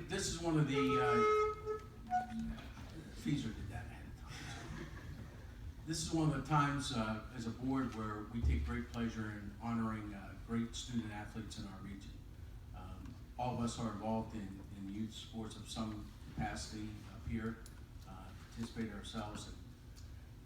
This is one of the, Feeser did that ahead of time. This is one of the times as a board where we take great pleasure in honoring great student athletes in our region. All of us are involved in youth sports of some capacity up here, participate ourselves, and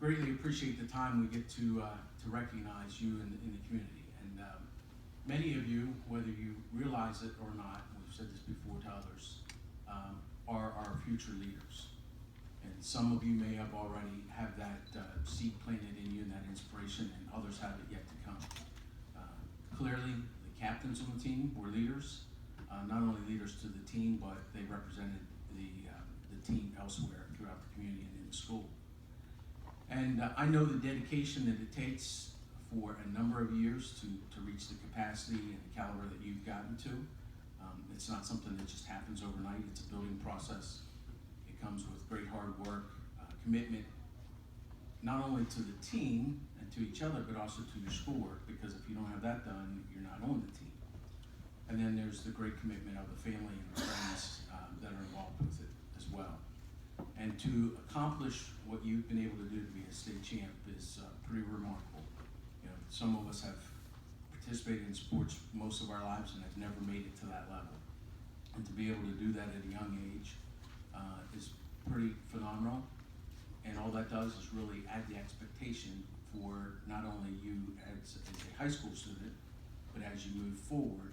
greatly appreciate the time we get to recognize you in the community. And many of you, whether you realize it or not, we've said this before to others, are our future leaders. And some of you may have already have that seed planted in you and that inspiration, and others have it yet to come. Clearly, the captains on the team were leaders, not only leaders to the team, but they represented the team elsewhere throughout the community and in the school. And I know the dedication that it takes for a number of years to reach the capacity and the caliber that you've gotten to. It's not something that just happens overnight. It's a building process. It comes with great hard work, commitment, not only to the team and to each other, but also to your schoolwork, because if you don't have that done, you're not on the team. And then there's the great commitment of the family and the friends that are involved with it as well. And to accomplish what you've been able to do to be a state champ is pretty remarkable. You know, some of us have participated in sports most of our lives and have never made it to that level. And to be able to do that at a young age is pretty phenomenal. And all that does is really add the expectation for not only you as a high school student, but as you move forward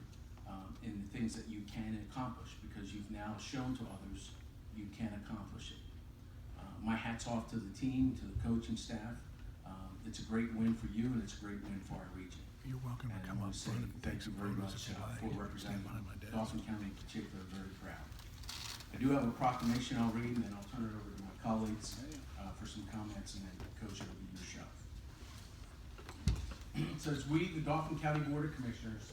in the things that you can accomplish, because you've now shown to others you can accomplish it. My hat's off to the team, to the coaching staff. It's a great win for you, and it's a great win for our region. You're welcome to come up front and take some photos if you like. For representing Stand behind my desk. Dauphin County in particular, very proud. I do have a proclamation I'll read, and then I'll turn it over to my colleagues for some comments, and then Coach, it'll be your show. It says, we, the Dauphin County Board of Commissioners,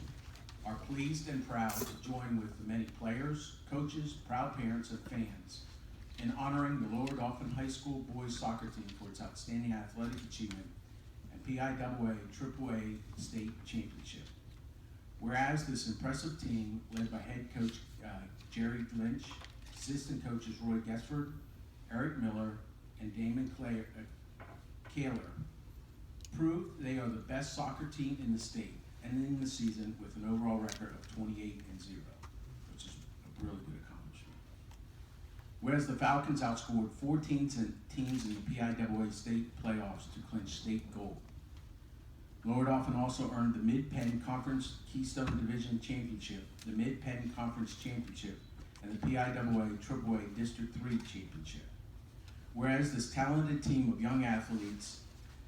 are pleased and proud to join with the many players, coaches, proud parents, and fans in honoring the Lower Dauphin High School boys soccer team for its outstanding athletic achievement and PIAA AAA state championship. Whereas this impressive team, led by head coach Jerry Lynch, assistant coaches Roy Gesford, Eric Miller, and Damon Kaler, proved they are the best soccer team in the state, ending the season with an overall record of 28-0, which is a really good accomplishment. Whereas the Falcons outscored 4 teams in the PIAA state playoffs to clinch state gold. Lower Dauphin also earned the Mid-Penn Conference Keystone Division Championship, the Mid-Penn Conference Championship, and the PIAA AAA District 3 Championship. Whereas this talented team of young athletes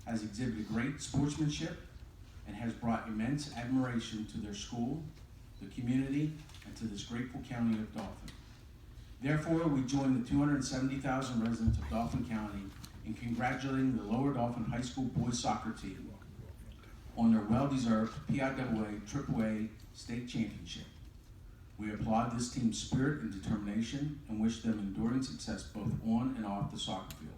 has exhibited great sportsmanship and has brought immense admiration to their school, the community, and to this grateful county of Dauphin. Therefore, we join the 270,000 residents of Dauphin County in congratulating the Lower Dauphin High School boys soccer team on their well-deserved PIAA AAA state championship. We applaud this team's spirit and determination and wish them enduring success both on and off the soccer field.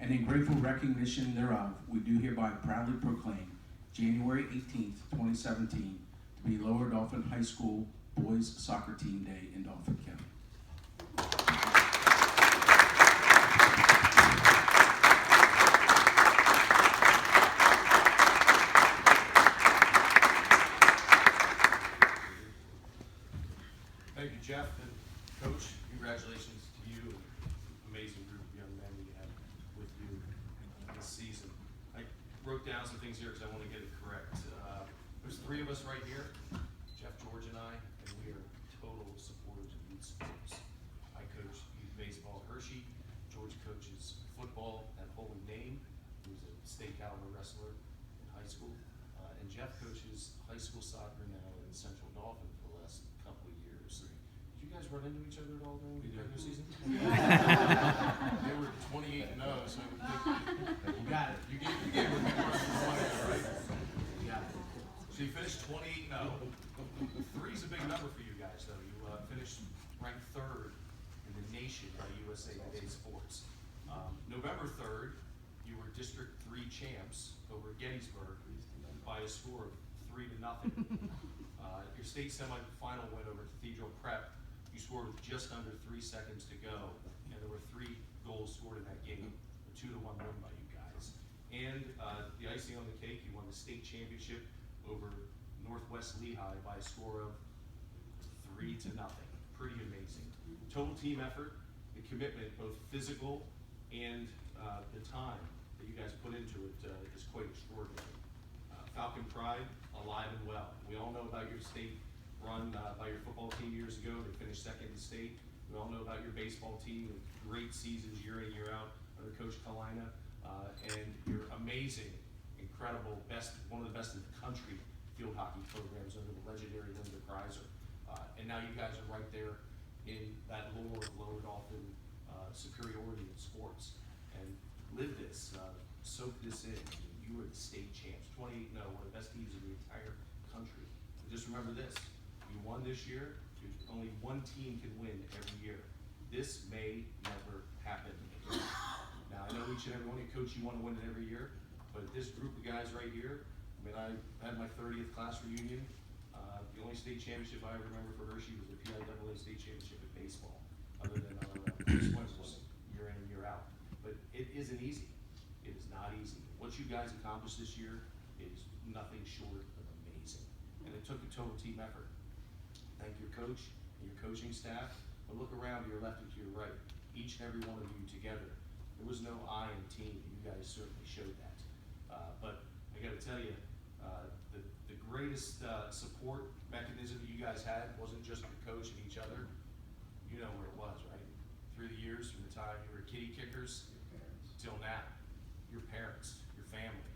And in grateful recognition thereof, we do hereby proudly proclaim January 18th, 2017 to be Lower Dauphin High School Boys Soccer Team Day in Dauphin County. Thank you, Jeff, and Coach. Congratulations to you and the amazing group of young men we had with you this season. I wrote down some things here because I want to get it correct. There's 3 of us right here, Jeff, George, and I, and we are total supporters of youth sports. I coach youth baseball at Hershey. George coaches football at Holy Name. He was a state caliber wrestler in high school. And Jeff coaches high school soccer now in Central Dauphin for the last couple of years. Did you guys run into each other at all during the regular season? They were 28-0, so I would think You got it. you gave them more than one, right? You got it. So you finished 28-0. 3 is a big number for you guys, though. You finished ranked 3rd in the nation at USA Today Sports. November 3rd, you were District 3 champs over Gettysburg by a score of 3-0. Your state semifinal win over Cathedral Prep, You scored with just under 3 seconds to go, and there were 3 goals scored in that game, a 2-1 win by you guys. And the icing on the cake, you won the state championship over Northwest Lehigh by a score of 3-0. Pretty amazing. Total team effort, the commitment, both physical and the time that you guys put into it is quite extraordinary. Falcon Pride, alive and well. We all know about your state run by your football team years ago. They finished second in state. We all know about your baseball team with great seasons year in, year out under Coach Kalina. And your amazing, incredible, one of the best in the country field hockey programs under the legendary Linda Kreiser. And now you guys are right there in that lore of Lower Dauphin superiority in sports. And live this, soak this in. You were the state champs, 28-0, one of the best teams in the entire country. And just remember this, you won this year, only one team can win every year. This may never happen again. Now, I know each and every one of you, Coach, you want to win it every year, but this group of guys right here, I mean, I had my 30th class reunion. The only state championship I remember for Hershey was the PIAA state championship in baseball, other than our swimmers year in and year out. But it isn't easy. It is not easy. What you guys accomplished this year is nothing short of amazing. And it took a total team effort. Thank your coach and your coaching staff, but look around to your left and to your right. Each and every one of you together. There was no I in team. You guys certainly showed that. But I got to tell you, the greatest support mechanism that you guys had wasn't just your coach and each other. You know where it was, right? Through the years, from the time you were kiddie kickers till now, your parents, your family,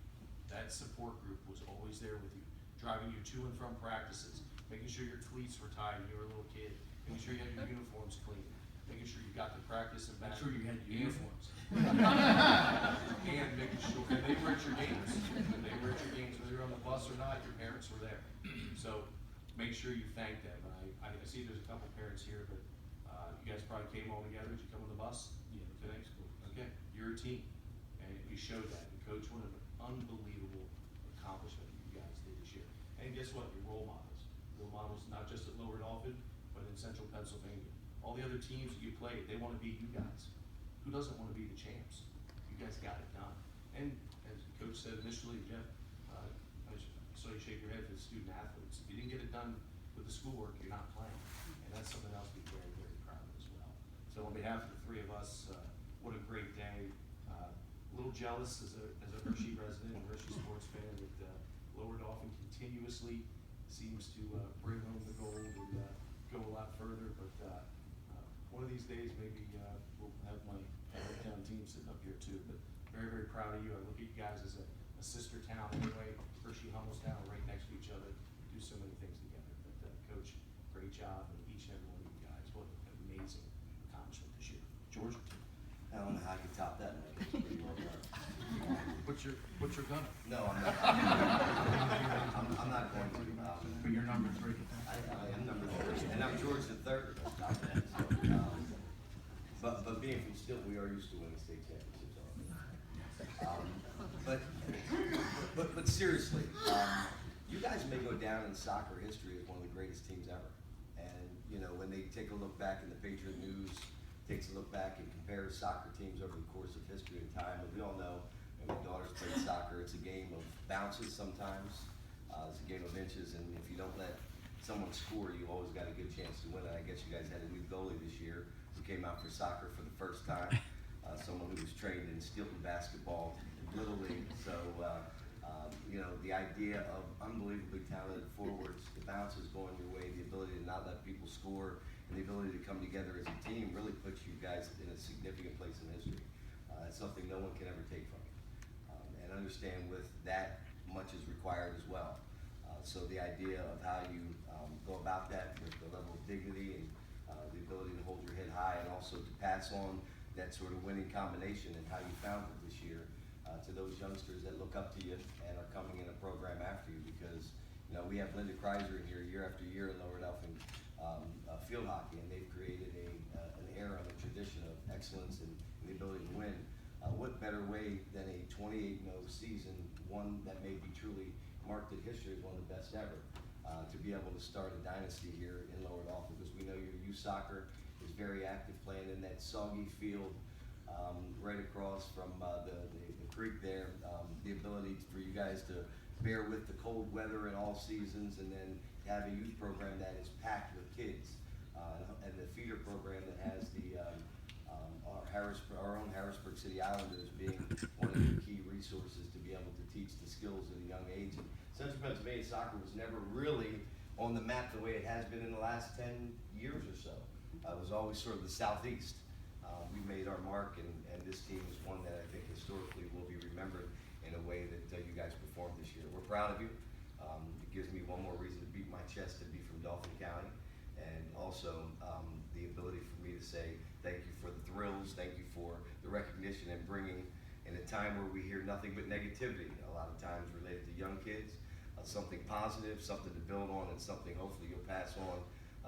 that support group was always there with you, driving you to and from practices, making sure your cleats were tied when you were a little kid, making sure you had your uniforms clean, making sure you got to practice and back. Make sure you had uniforms. And making sure, and they were at your games. They were at your games, whether you're on the bus or not, your parents were there. So make sure you thank them. I see there's a couple parents here, but you guys probably came all together. Did you come on the bus? Yeah. Today? Okay, you're a team, and you showed that. And Coach, what an unbelievable accomplishment you guys did this year. And guess what? You're role models. Role models not just at Lower Dauphin, but in Central Pennsylvania. All the other teams that you played, they want to be you guys. Who doesn't want to be the champs? You guys got it done. And as Coach said initially, Jeff, I saw you shake your head for the student athletes. If you didn't get it done with the schoolwork, you're not playing. And that's something else to be very, very proud of as well. So on behalf of the three of us, what a great day. A little jealous as a Hershey resident and Hershey sports fan that Lower Dauphin continuously seems to bring home the gold and go a lot further. But one of these days, maybe we'll have my town team sitting up here too. But very, very proud of you. I look at you guys as a sister town anyway. Hershey, Hummelstown, right next to each other. Do so many things together. But Coach, great job, and each and every one of you guys. What an amazing accomplishment this year. George? I don't know how you top that, Mike. It's pretty well done. What's your gunner? No, I'm not. I'm not going to. But you're number 3. I am number 3, and I'm George the third. So, but being from Stilt, we are used to winning state championships. But seriously, you guys may go down in soccer history as one of the greatest teams ever. And you know, when they take a look back in the Patriot News, takes a look back and compares soccer teams over the course of history and time. And we all know, and my daughters played soccer, it's a game of bounces sometimes. It's a game of inches, and if you don't let someone score, you always got a good chance to win it. I guess you guys had a new goalie this year who came out for soccer for the first time. Someone who was trained in Stilton basketball, Little League. So, you know, the idea of unbelievably talented forwards, the bounces going your way, the ability to not let people score, and the ability to come together as a team really puts you guys in a significant place in history. It's something no one can ever take from you. And understand with that, much is required as well. So the idea of how you go about that with the level of dignity and the ability to hold your head high, and also to pass on that sort of winning combination and how you found it this year to those youngsters that look up to you and are coming in a program after you, because you know we have Linda Kreiser in here year after year in Lower Dauphin field hockey, and they've created an era and a tradition of excellence and the ability to win. What better way than a 28-0 season, one that may be truly marked in history as one of the best ever, to be able to start a dynasty here in Lower Dauphin, because we know you're youth soccer is very active, playing in that soggy field right across from the creek there. The ability for you guys to bear with the cold weather in all seasons, and then have a youth program that is packed with kids, and the feeder program that has our own Harrisburg City Islanders being one of the key resources to be able to teach the skills at a young age. And Central Pennsylvania soccer was never really on the map the way it has been in the last 10 years or so. It was always sort of the Southeast. We made our mark, and this team is one that I think historically will be remembered in a way that you guys performed this year. We're proud of you. It gives me one more reason to beat my chest to be from Dauphin County, and also the ability for me to say thank you for the thrills, thank you for the recognition, and bringing, in a time where we hear nothing but negativity, a lot of times related to young kids, something positive, something to build on, and something hopefully you'll pass on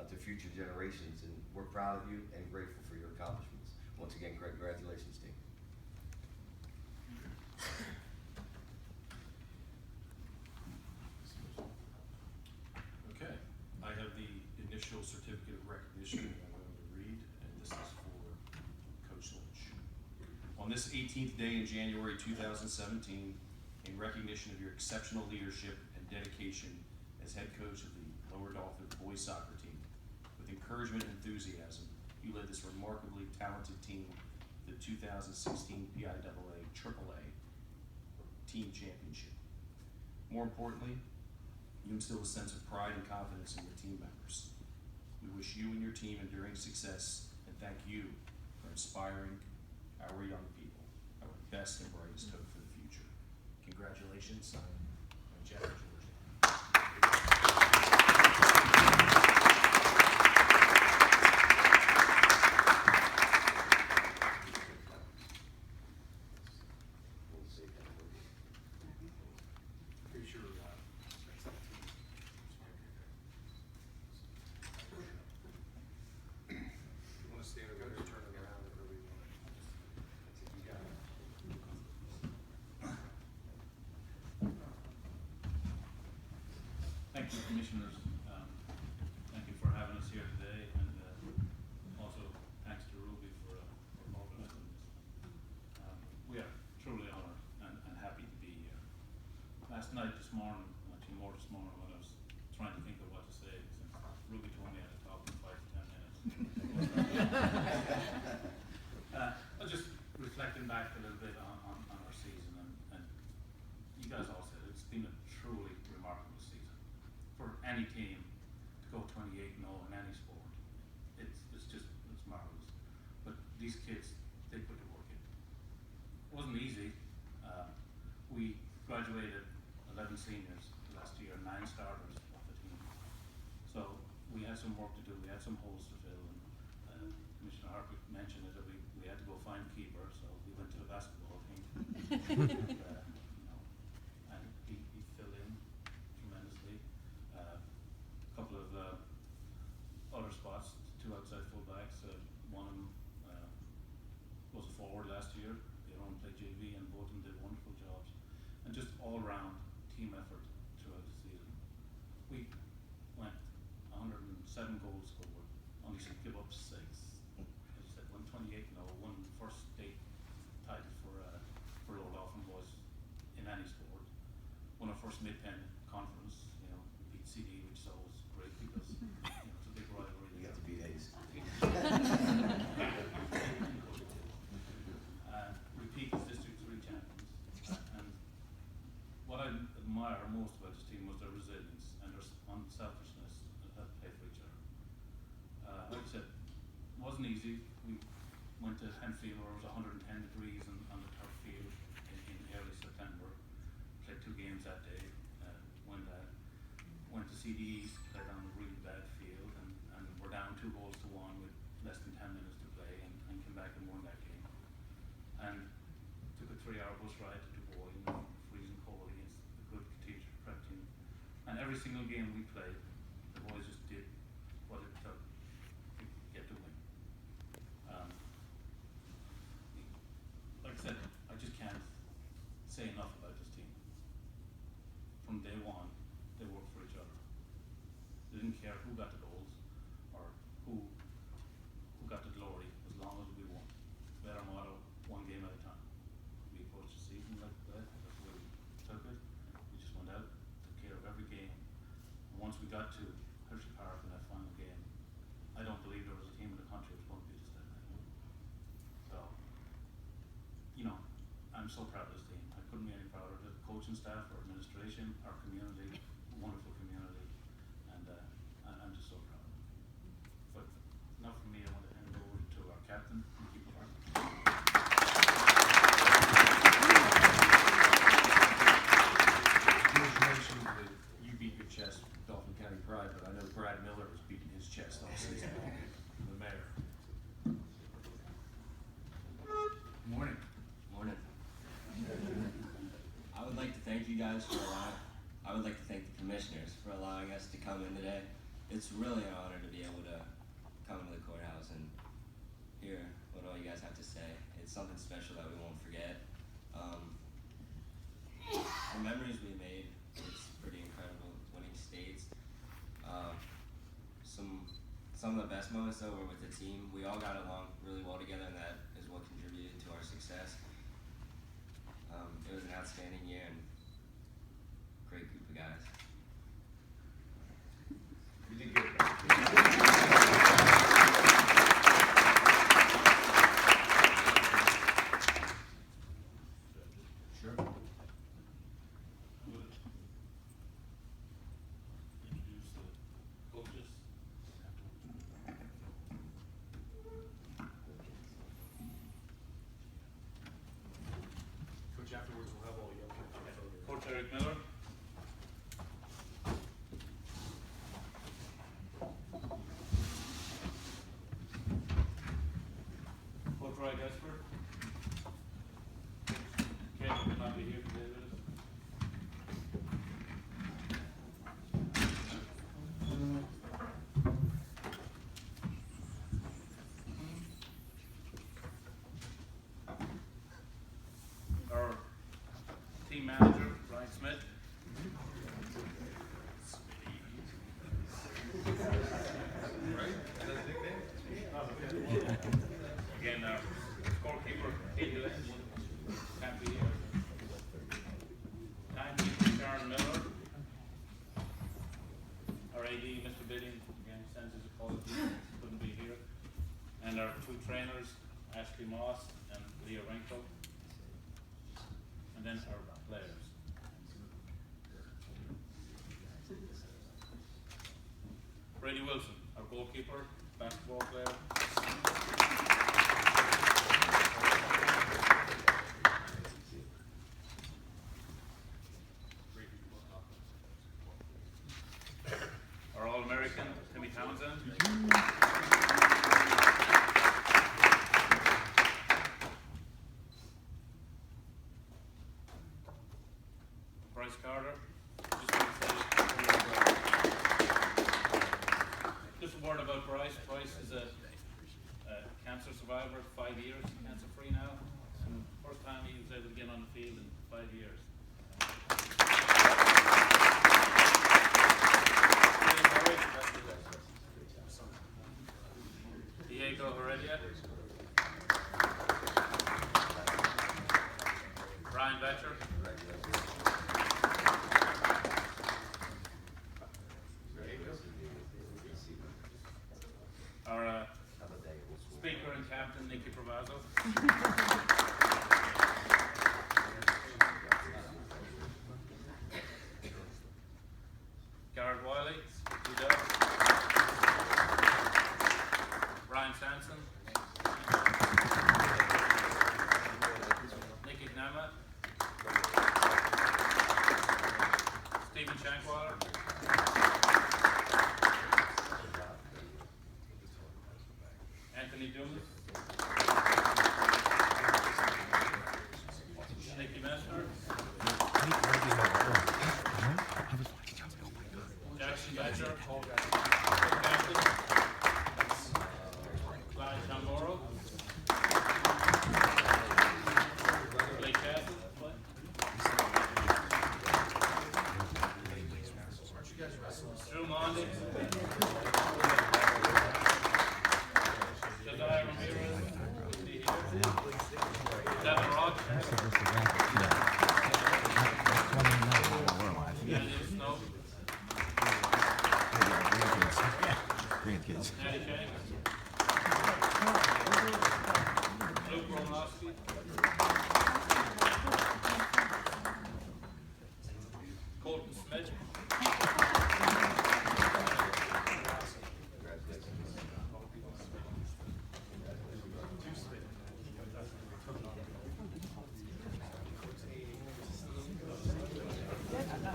to future generations. And we're proud of you and grateful for your accomplishments. Once again, congratulations, team. Okay, I have the initial certificate of recognition that I'm going to read, and this is for Coach Lynch. On this 18th day in January 2017, in recognition of your exceptional leadership and dedication as head coach of the Lower Dauphin boys soccer team, with encouragement and enthusiasm, you led this remarkably talented team to the 2016 PIAA AAA Team Championship. More importantly, you instill a sense of pride and confidence in your team members. We wish you and your team enduring success, and thank you for inspiring our young people, our best and brightest hope for the future. Congratulations, signed, Jeff George. Thank you, Commissioners. Thank you for having us here today, and also thanks to Ruby for organizing this. We are truly honored and happy to be here. Last night, this morning, actually more this morning, when I was trying to think of what to say, since Ruby told me I had to talk in 5 to 10 minutes. I was just reflecting back a little bit on our season, and you guys all said it's been a truly remarkable season. For any team to go 28-0 in any sport, it's marvelous. But these kids, they put the work in. It wasn't easy. We graduated 11 seniors last year, 9 starters of the team. So we had some work to do. We had some holes to fill. And Commissioner Harper mentioned it, that we had to go find a keeper. So we went to the basketball team. And he filled in tremendously. Couple of other spots, 2 outside fullbacks. One of them was a forward last year. The other one played JV, and both of them did wonderful jobs. And just all-round team effort throughout the season. We went 107 goals scored, only give up 6. As I said, 128-0, won first state title for Lower Dauphin boys in any sport. Won our first mid-pen conference. We beat CD, which is always great because it's a big rivalry. You got to beat Ace. We peaked as District 3 champions. And what I admire most about this team was their resilience and their unselfishness that play for each other. Like I said, it wasn't easy. We went to Henfield where it was 110 degrees on the turf field in early September. Played 2 games that day. Went to CDEs, played on a really bad field, and we're down 2 goals to 1 with less than 10 minutes to play, and came back and won that game. And took a 3-hour bus ride to Dubois in freezing cold against a good teacher prep team. And every single game we played, the boys just did what it took to get the win. Like I said, I just can't say enough about this team. From day one, they worked for each other. They didn't care who got the goals or who got to Hershey Park in that final game, I don't believe there was a team in the country that was going to beat us that night. So, you know, I'm so proud of this team. I couldn't be any prouder of the coaching staff, our administration, our community, wonderful community, and I'm just so proud. But enough from me. I want to hand it over to our captain, Nicky Park. Congratulations that you beat your chest, Dauphin County Pride, but I know Brad Miller was beating his chest all season long. The mayor. Morning. Morning. I would like to thank you guys for I would like to thank the commissioners for allowing us to come in today. It's really an honor to be able to come to the courthouse and hear what all you guys have to say. It's something special that we won't forget. The memories we made, it's pretty incredible, winning states. Some of the best moments though were with the team. We all got along really well together, and that is what contributed to our success. It was an outstanding year and great group of guys. You did good. Sure. Introduce the coaches. Coach, afterwards we'll have all the young kids. Coach Eric Miller. Coach Roy Desper. Kevin could not be here today with us. Our team manager, Brian Smith. Right? Is that a nickname? Again, our scorekeeper, Katie Lynch, can't be here. Timekeeper, Sharon Miller. Our AD, Mr. Bidding, again, sends his apologies, couldn't be here. And our two trainers, Ashley Moss and Leah Renko. And then our players. Brady Wilson, our goalkeeper, basketball player. Our All-American, Timmy Townsend. Bryce Carter. Just a word about Bryce. Bryce is a cancer survivor, 5 years cancer free now. And first time he was able to get on the field in 5 years. Diego Heredia. Brian Betcher. Our speaker and captain, Nicky Provazo. Garrett Wiley, Udo. Brian Sanson. Nicky Gnama. Stephen Shankwater. Anthony Dumas. Nicky Messner. Jackson Badger. Captain. Clyde Tamboro. Blake Castle. Drew Mondy. Josiah Ramirez. kids. Natty Kane. Luke Romanowski. Colton Smith.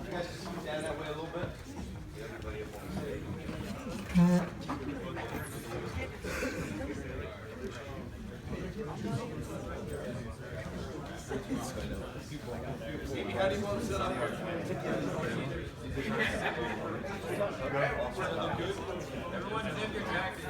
You guys just move down that way a little bit. Get everybody up on the stage. Stevie, how do you want to set up? Everyone zip your jacket.